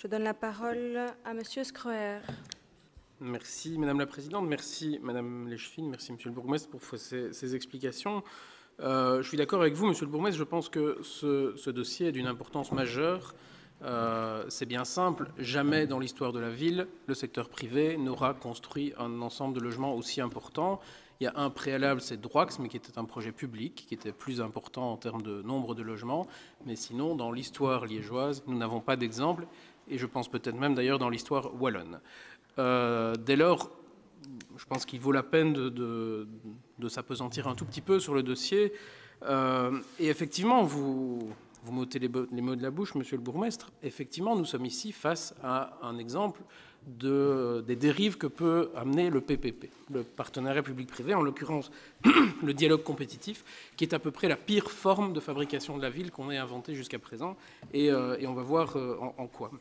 Je donne la parole à Monsieur Scroer. Merci Madame la Présidente, merci Madame Leschfin, merci Monsieur le Bourgmestre pour ces explications. Je suis d'accord avec vous, Monsieur le Bourgmestre, je pense que ce dossier est d'une importance majeure. C'est bien simple, jamais dans l'histoire de la ville, le secteur privé n'aura construit un ensemble de logements aussi important. Il y a un préalable, c'est Droix, mais qui était un projet public, qui était plus important en termes de nombre de logements. Mais sinon, dans l'histoire liégeoise, nous n'avons pas d'exemple, et je pense peut-être même d'ailleurs dans l'histoire wallonne. Dès lors, je pense qu'il vaut la peine de s'appesantir un tout petit peu sur le dossier. Et effectivement, vous m'ôtez les mots de la bouche, Monsieur le Bourgmestre. Effectivement, nous sommes ici face à un exemple des dérives que peut amener le PPP, le partenariat public-privé, en l'occurrence le dialogue compétitif, qui est à peu près la pire forme de fabrication de la ville qu'on ait inventée jusqu'à présent. Et on va voir en quoi.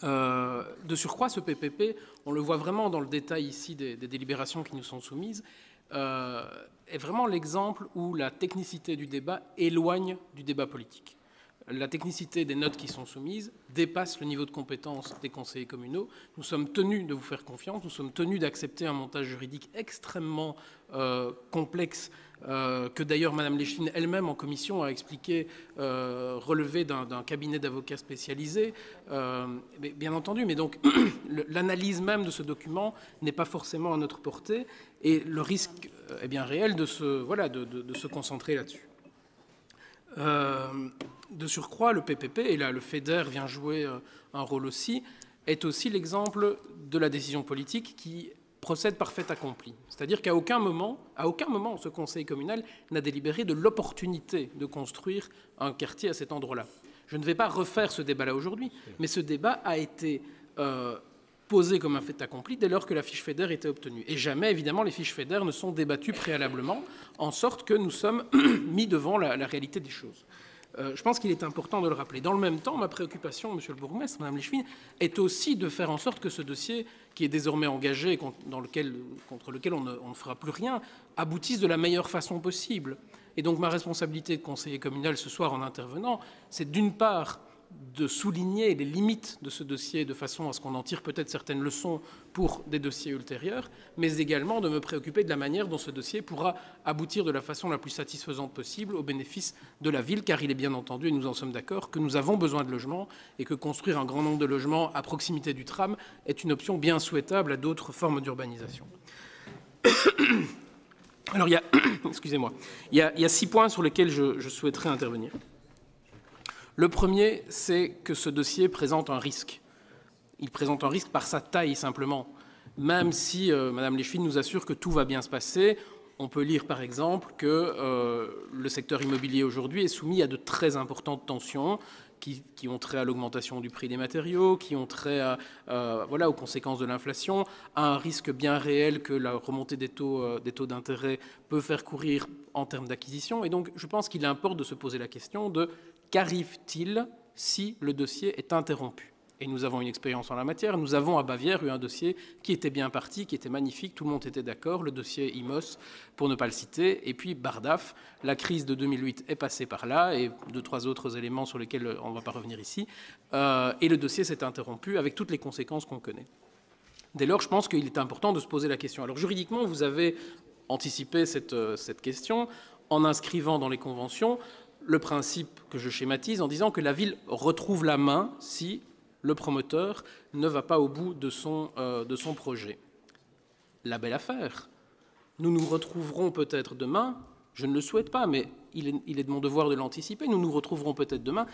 De surcroît, ce PPP, on le voit vraiment dans le détail ici des délibérations qui nous sont soumises, est vraiment l'exemple où la technicité du débat éloigne du débat politique. La technicité des notes qui sont soumises dépasse le niveau de compétence des conseillers communaux. Nous sommes tenus de vous faire confiance, nous sommes tenus d'accepter un montage juridique extrêmement complexe, que d'ailleurs Mme Leschfin elle-même en commission a expliqué relever d'un cabinet d'avocats spécialisé. Bien entendu, mais donc l'analyse même de ce document n'est pas forcément à notre portée et le risque est bien réel de se concentrer là-dessus. De surcroît, le PPP, et là le FEDER vient jouer un rôle aussi, est aussi l'exemple de la décision politique qui procède par fait accompli. C'est-à-dire qu'à aucun moment, ce conseil communal n'a délibéré de l'opportunité de construire un quartier à cet endroit-là. Je ne vais pas refaire ce débat-là aujourd'hui, mais ce débat a été posé comme un fait accompli dès lors que la fiche FEDER était obtenue. Et jamais, évidemment, les fiches FEDER ne sont débattues préalablement, en sorte que nous sommes mis devant la réalité des choses. Je pense qu'il est important de le rappeler. Dans le même temps, ma préoccupation, Monsieur le Bourgmestre, Madame Leschfin, est aussi de faire en sorte que ce dossier, qui est désormais engagé, contre lequel on ne fera plus rien, aboutisse de la meilleure façon possible. Et donc ma responsabilité de conseiller communal ce soir en intervenant, c'est d'une part de souligner les limites de ce dossier de façon à ce qu'on en tire peut-être certaines leçons pour des dossiers ultérieurs, mais également de me préoccuper de la manière dont ce dossier pourra aboutir de la façon la plus satisfaisante possible au bénéfice de la ville, car il est bien entendu, et nous en sommes d'accord, que nous avons besoin de logements et que construire un grand nombre de logements à proximité du tram est une option bien souhaitable à d'autres formes d'urbanisation. Alors il y a, excusez-moi, il y a 6 points sur lesquels je souhaiterais intervenir. Le premier, c'est que ce dossier présente un risque. Il présente un risque par sa taille, simplement. Même si Mme Leschfin nous assure que tout va bien se passer, on peut lire, par exemple, que le secteur immobilier aujourd'hui est soumis à de très importantes tensions qui ont trait à l'augmentation du prix des matériaux, qui ont trait aux conséquences de l'inflation, à un risque bien réel que la remontée des taux d'intérêt peut faire courir en termes d'acquisition. Et donc, je pense qu'il importe de se poser la question de qu'arrive-t-il si le dossier est interrompu? Et nous avons une expérience en la matière. Nous avons à Bavière eu un dossier qui était bien parti, qui était magnifique, tout le monde était d'accord, le dossier IMOS, pour ne pas le citer, et puis Bardaf. La crise de 2008 est passée par là, et 2-3 autres éléments sur lesquels on ne va pas revenir ici, et le dossier s'est interrompu avec toutes les conséquences qu'on connaît. Dès lors, je pense qu'il est important de se poser la question. Alors juridiquement, vous avez anticipé cette question en inscrivant dans les conventions le principe que je schématise en disant que la ville retrouve la main si le promoteur ne va pas au bout de son projet. La belle affaire. Nous nous retrouverons peut-être demain, je ne le souhaite pas, mais il est de mon devoir de l'anticiper, nous nous retrouverons peut-être demain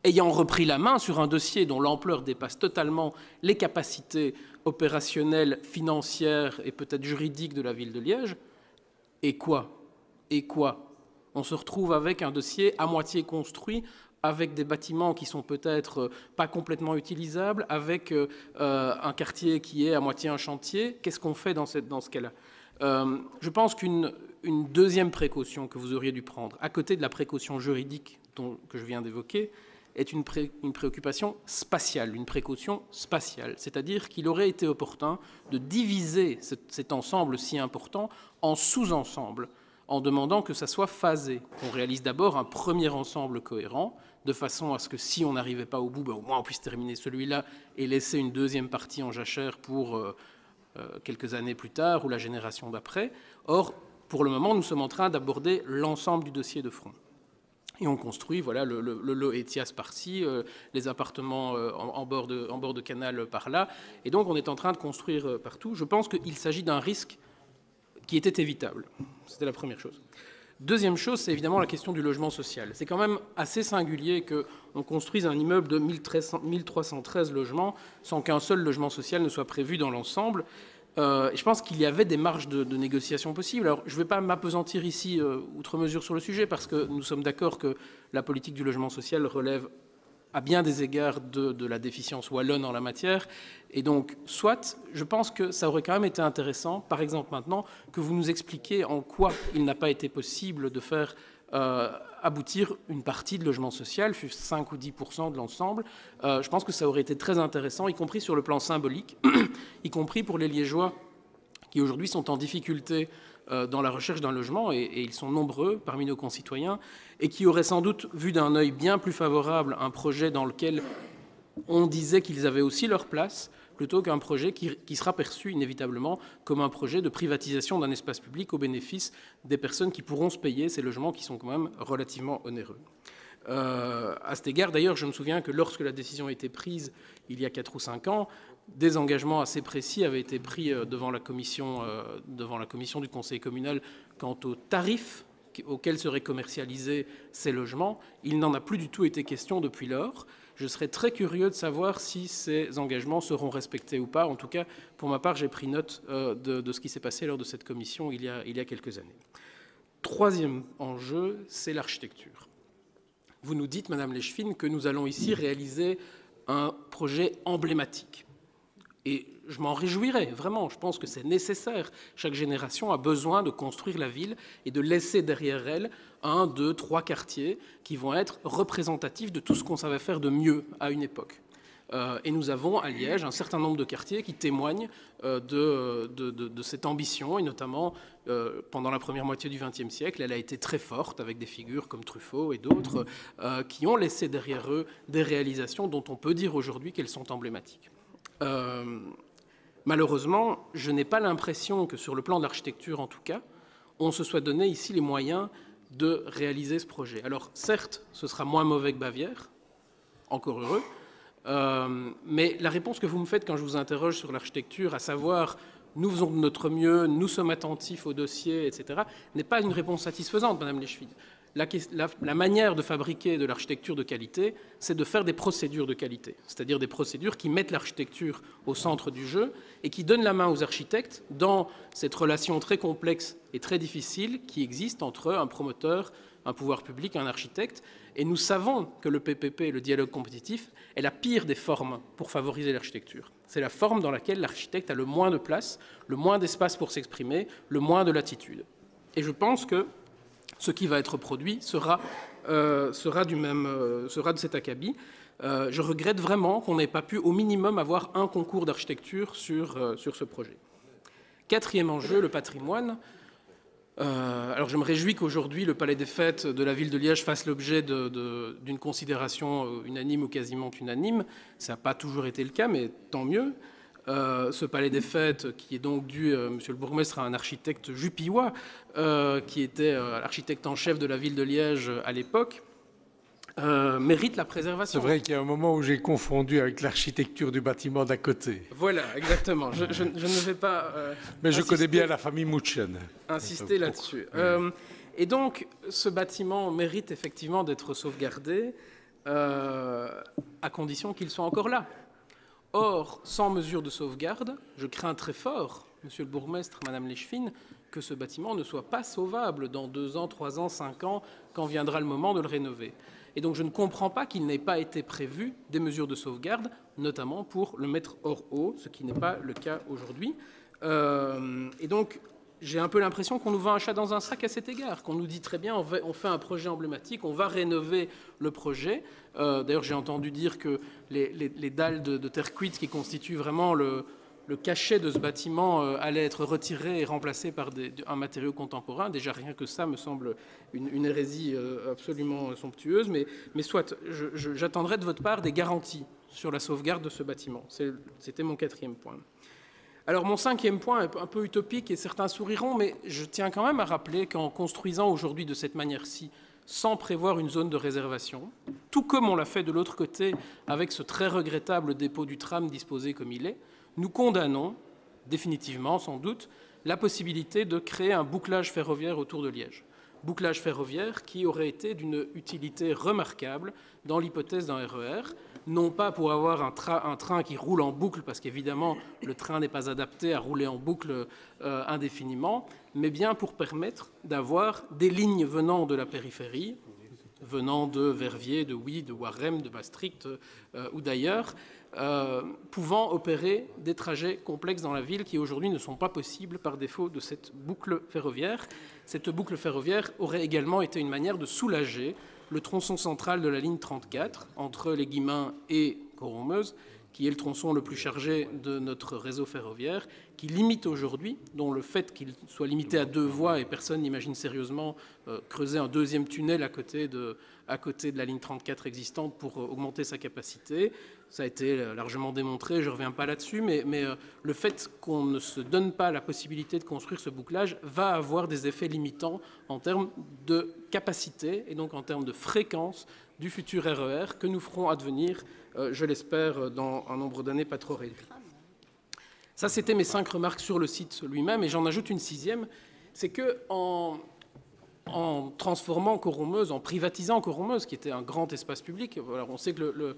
ayant repris la main sur un dossier dont l'ampleur dépasse totalement les capacités opérationnelles, financières et peut-être juridiques de la ville de Liège. Et quoi? On se retrouve avec un dossier à moitié construit, avec des bâtiments qui sont peut-être pas complètement utilisables, avec un quartier qui est à moitié un chantier. Qu'est-ce qu'on fait dans ce cas-là? Je pense qu'une deuxième précaution que vous auriez dû prendre, à côté de la précaution juridique que je viens d'évoquer, est une préoccupation spatiale, une précaution spatiale. C'est-à-dire qu'il aurait été opportun de diviser cet ensemble si important en sous-ensembles, en demandant que ça soit phasé, qu'on réalise d'abord un premier ensemble cohérent, de façon à ce que si on n'arrivait pas au bout, au moins on puisse terminer celui-là et laisser une deuxième partie en jachère pour quelques années plus tard ou la génération d'après. Or, pour le moment, nous sommes en train d'aborder l'ensemble du dossier de front. Et on construit, voilà, le Etias par-ci, les appartements en bord de canal par-là. Et donc, on est en train de construire partout. Je pense qu'il s'agit d'un risque qui était évitable. C'était la première chose. Deuxième chose, c'est évidemment la question du logement social. C'est quand même assez singulier qu'on construise un immeuble de 1313 logements sans qu'un seul logement social ne soit prévu dans l'ensemble. Je pense qu'il y avait des marges de négociation possibles. Alors, je ne vais pas m'appesantir ici outre mesure sur le sujet parce que nous sommes d'accord que la politique du logement social relève à bien des égards de la déficience wallonne en la matière. Et donc, soit, je pense que ça aurait quand même été intéressant, par exemple maintenant, que vous nous expliquiez en quoi il n'a pas été possible de faire aboutir une partie de logement social, 5 ou 10% de l'ensemble. Je pense que ça aurait été très intéressant, y compris sur le plan symbolique, y compris pour les Liégeois qui aujourd'hui sont en difficulté dans la recherche d'un logement, et ils sont nombreux parmi nos concitoyens, et qui auraient sans doute vu d'un œil bien plus favorable un projet dans lequel on disait qu'ils avaient aussi leur place, plutôt qu'un projet qui sera perçu inévitablement comme un projet de privatisation d'un espace public au bénéfice des personnes qui pourront se payer ces logements qui sont quand même relativement onéreux. À cet égard, d'ailleurs, je me souviens que lorsque la décision a été prise il y a 4 ou 5 ans, des engagements assez précis avaient été pris devant la commission du Conseil communal quant aux tarifs auxquels seraient commercialisés ces logements. Il n'en a plus du tout été question depuis lors. Je serais très curieux de savoir si ces engagements seront respectés ou pas. En tout cas, pour ma part, j'ai pris note de ce qui s'est passé lors de cette commission il y a quelques années. Troisième enjeu, c'est l'architecture. Vous nous dites, Madame Leschfin, que nous allons ici réaliser un projet emblématique. Et je m'en réjouirais, vraiment. Je pense que c'est nécessaire. Chaque génération a besoin de construire la ville et de laisser derrière elle 1, 2, 3 quartiers qui vont être représentatifs de tout ce qu'on savait faire de mieux à une époque. Et nous avons à Liège un certain nombre de quartiers qui témoignent de cette ambition, et notamment pendant la première moitié du XXe siècle, elle a été très forte avec des figures comme Truffaut et d'autres qui ont laissé derrière eux des réalisations dont on peut dire aujourd'hui qu'elles sont emblématiques. Malheureusement, je n'ai pas l'impression que sur le plan de l'architecture en tout cas, on se soit donné ici les moyens de réaliser ce projet. Alors certes, ce sera moins mauvais que Bavière, encore heureux, mais la réponse que vous me faites quand je vous interroge sur l'architecture, à savoir nous faisons de notre mieux, nous sommes attentifs au dossier, etc., n'est pas une réponse satisfaisante, Madame Leschfin. La manière de fabriquer de l'architecture de qualité, c'est de faire des procédures de qualité, c'est-à-dire des procédures qui mettent l'architecture au centre du jeu et qui donnent la main aux architectes dans cette relation très complexe et très difficile qui existe entre un promoteur, un pouvoir public, un architecte. Et nous savons que le PPP, le dialogue compétitif, est la pire des formes pour favoriser l'architecture. C'est la forme dans laquelle l'architecte a le moins de place, le moins d'espace pour s'exprimer, le moins de latitude. Et je pense que ce qui va être produit sera de cet acabit. Je regrette vraiment qu'on n'ait pas pu au minimum avoir un concours d'architecture sur ce projet. Quatrième enjeu, le patrimoine. Alors je me réjouis qu'aujourd'hui le Palais des Fêtes de la ville de Liège fasse l'objet d'une considération unanime ou quasiment unanime. Ça n'a pas toujours été le cas, mais tant mieux. Ce Palais des Fêtes, qui est donc dû, monsieur le bourgmestre, à un architecte jupillois, qui était l'architecte en chef de la ville de Liège à l'époque, mérite la préservation. C'est vrai qu'il y a un moment où j'ai confondu avec l'architecture du bâtiment d'à côté. Voilà, exactement. Je ne vais pas... mais je connais bien la famille Mouchen. Insister là-dessus. Et donc, ce bâtiment mérite effectivement d'être sauvegardé, à condition qu'il soit encore là. Or, sans mesure de sauvegarde, je crains très fort, monsieur le bourgmestre, madame Leschfin, que ce bâtiment ne soit pas sauvable dans 2 ans, 3 ans, 5 ans, quand viendra le moment de le rénover. Et donc je ne comprends pas qu'il n'ait pas été prévu des mesures de sauvegarde, notamment pour le mettre hors eau, ce qui n'est pas le cas aujourd'hui. Et donc j'ai un peu l'impression qu'on nous vend un chat dans un sac à cet égard, qu'on nous dit très bien, on fait un projet emblématique, on va rénover le projet. D'ailleurs j'ai entendu dire que les dalles de terre cuite qui constituent vraiment le cachet de ce bâtiment allait être retiré et remplacé par un matériau contemporain. Déjà, rien que ça me semble une hérésie absolument somptueuse. Mais soit, j'attendrai de votre part des garanties sur la sauvegarde de ce bâtiment. C'était mon 4e point. Alors, mon 5e point est un peu utopique et certains souriront, mais je tiens quand même à rappeler qu'en construisant aujourd'hui de cette manière-ci, sans prévoir une zone de réservation, tout comme on l'a fait de l'autre côté avec ce très regrettable dépôt du tram disposé comme il est, nous condamnons définitivement, sans doute, la possibilité de créer un bouclage ferroviaire autour de Liège. Bouclage ferroviaire qui aurait été d'une utilité remarquable dans l'hypothèse d'un RER, non pas pour avoir un train qui roule en boucle, parce qu'évidemment le train n'est pas adapté à rouler en boucle indéfiniment, mais bien pour permettre d'avoir des lignes venant de la périphérie, venant de Verviers, de Huy, de Warem, de Maastricht ou d'ailleurs, pouvant opérer des trajets complexes dans la ville qui aujourd'hui ne sont pas possibles par défaut de cette boucle ferroviaire. Cette boucle ferroviaire aurait également été une manière de soulager le tronçon central de la ligne 34 entre les Guillemins et Coron-Meuse, qui est le tronçon le plus chargé de notre réseau ferroviaire, qui limite aujourd'hui, dont le fait qu'il soit limité à 2 voies, et personne n'imagine sérieusement creuser un 2e tunnel à côté de la ligne 34 existante pour augmenter sa capacité. Ça a été largement démontré, je ne reviens pas là-dessus, mais le fait qu'on ne se donne pas la possibilité de construire ce bouclage va avoir des effets limitants en termes de capacité et donc en termes de fréquence du futur RER que nous ferons advenir, je l'espère, dans un nombre d'années pas trop réduit. Ça, c'était mes 5 remarques sur le site lui-même, et j'en ajoute une 6e, c'est que en transformant Coron-Meuse, en privatisant Coron-Meuse, qui était un grand espace public, alors on sait que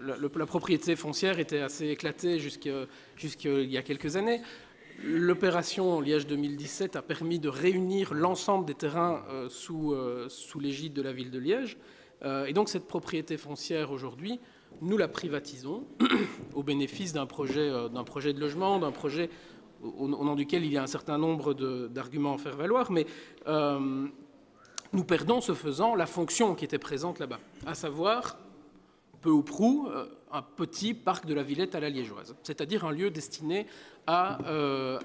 la propriété foncière était assez éclatée jusqu'il y a quelques années. L'opération Liège 2017 a permis de réunir l'ensemble des terrains sous l'égide de la ville de Liège. Et donc cette propriété foncière aujourd'hui, nous la privatisons au bénéfice d'un projet de logement, d'un projet au nom duquel il y a un certain nombre d'arguments à faire valoir, mais nous perdons ce faisant la fonction qui était présente là-bas, à savoir, peu ou prou, un petit parc de la Villette à la Liégeoise, c'est-à-dire un lieu destiné à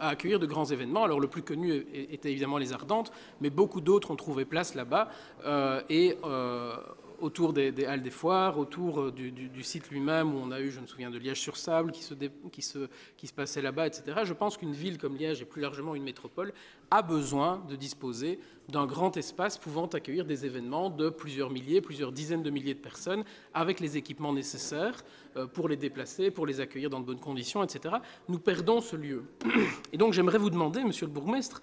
accueillir de grands événements. Alors le plus connu était évidemment les Ardentes, mais beaucoup d'autres ont trouvé place là-bas, autour des halles des foires, autour du site lui-même où on a eu, je me souviens de Liège-sur-Sable qui se passait là-bas, etc. Je pense qu'une ville comme Liège et plus largement une métropole a besoin de disposer d'un grand espace pouvant accueillir des événements de plusieurs milliers, plusieurs dizaines de milliers de personnes avec les équipements nécessaires pour les déplacer, pour les accueillir dans de bonnes conditions, etc. Nous perdons ce lieu. Et donc j'aimerais vous demander, monsieur le bourgmestre,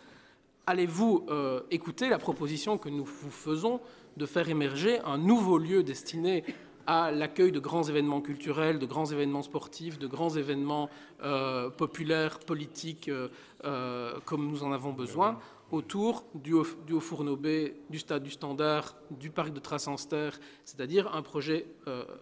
allez-vous écouter la proposition que nous vous faisons de faire émerger un nouveau lieu destiné à l'accueil de grands événements culturels, de grands événements sportifs, de grands événements populaires, politiques, comme nous en avons besoin, autour du Haut-Fourneau-B, du Stade du Standard, du parc de Trassenster, c'est-à-dire un projet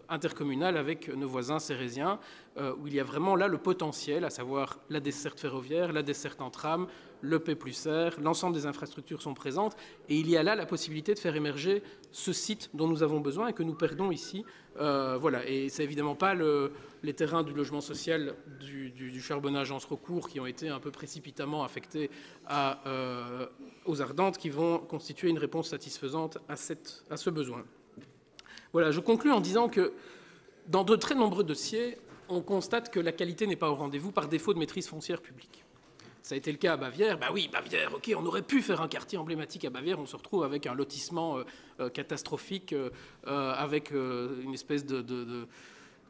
intercommunal avec nos voisins cérésiens, où il y a vraiment là le potentiel, à savoir la desserte ferroviaire, la desserte en tram, le P+R, l'ensemble des infrastructures sont présentes, et il y a là la possibilité de faire émerger ce site dont nous avons besoin et que nous perdons ici. Voilà, et c'est évidemment pas les terrains du logement social du charbonnage en recours qui ont été un peu précipitamment affectés aux Ardentes qui vont constituer une réponse satisfaisante à ce besoin. Voilà, je conclus en disant que dans de très nombreux dossiers, on constate que la qualité n'est pas au rendez-vous par défaut de maîtrise foncière publique. Ça a été le cas à Bavière. Ben oui, Bavière, ok, on aurait pu faire un quartier emblématique à Bavière. On se retrouve avec un lotissement catastrophique, avec une espèce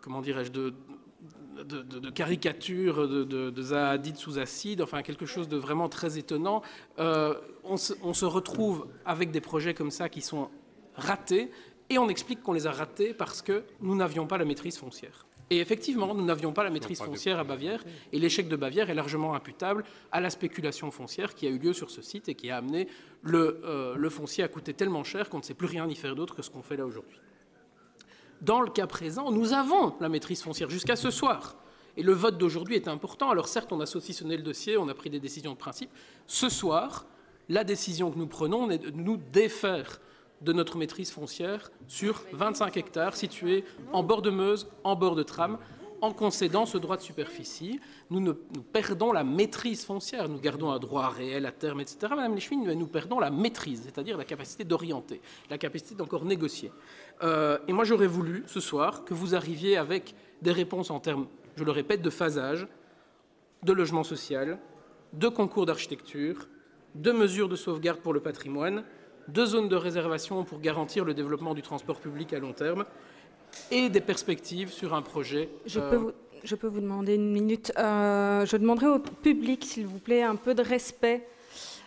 comment dirais-je, de caricature de Zahadid sous acide, enfin quelque chose de vraiment très étonnant. On se retrouve avec des projets comme ça qui sont ratés, et on explique qu'on les a ratés parce que nous n'avions pas la maîtrise foncière. Et effectivement, nous n'avions pas la maîtrise foncière à Bavière, et l'échec de Bavière est largement imputable à la spéculation foncière qui a eu lieu sur ce site et qui a amené le foncier à coûter tellement cher qu'on ne sait plus rien y faire d'autre que ce qu'on fait là aujourd'hui. Dans le cas présent, nous avons la maîtrise foncière jusqu'à ce soir. Et le vote d'aujourd'hui est important. Alors certes, on a saucissonné le dossier, on a pris des décisions de principe. Ce soir, la décision que nous prenons est de nous défaire de notre maîtrise foncière sur 25 hectares situés en bord de Meuse, en bord de tram, en concédant ce droit de superficie, nous perdons la maîtrise foncière. Nous gardons un droit réel à terme, etc. Madame Leschwin, nous perdons la maîtrise, c'est-à-dire la capacité d'orienter, la capacité d'encore négocier. Et moi, j'aurais voulu, ce soir, que vous arriviez avec des réponses en termes, je le répète, de phasage, de logement social, de concours d'architecture, de mesures de sauvegarde pour le patrimoine, de zones de réservation pour garantir le développement du transport public à long terme et des perspectives sur un projet. Je peux vous demander une minute. Je demanderai au public, s'il vous plaît, un peu de respect.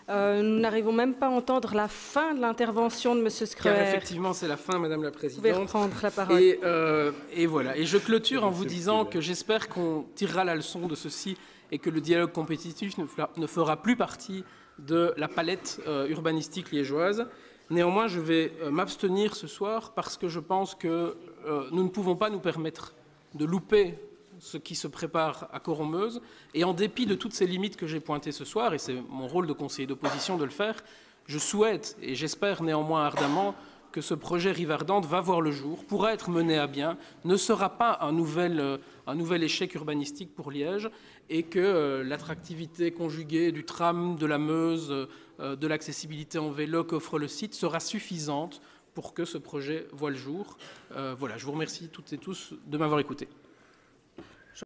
Nous n'arrivons même pas à entendre la fin de l'intervention de M. Schreuer. Car effectivement, c'est la fin, Madame la Présidente. Vous pouvez reprendre la parole. Et voilà. Et je clôture en vous disant que j'espère qu'on tirera la leçon de ceci et que le dialogue compétitif ne fera plus partie de la palette urbanistique liégeoise. Néanmoins, je vais m'abstenir ce soir parce que je pense que nous ne pouvons pas nous permettre de louper ce qui se prépare à Coron-Meuse. Et en dépit de toutes ces limites que j'ai pointées ce soir, et c'est mon rôle de conseiller d'opposition de le faire, je souhaite et j'espère néanmoins ardemment que ce projet Rive Ardente va voir le jour, pourra être mené à bien, ne sera pas un nouvel échec urbanistique pour Liège et que l'attractivité conjuguée du tram, de la Meuse, de l'accessibilité en vélo qu'offre le site sera suffisante pour que ce projet voie le jour. Voilà, je vous remercie toutes et tous de m'avoir écouté.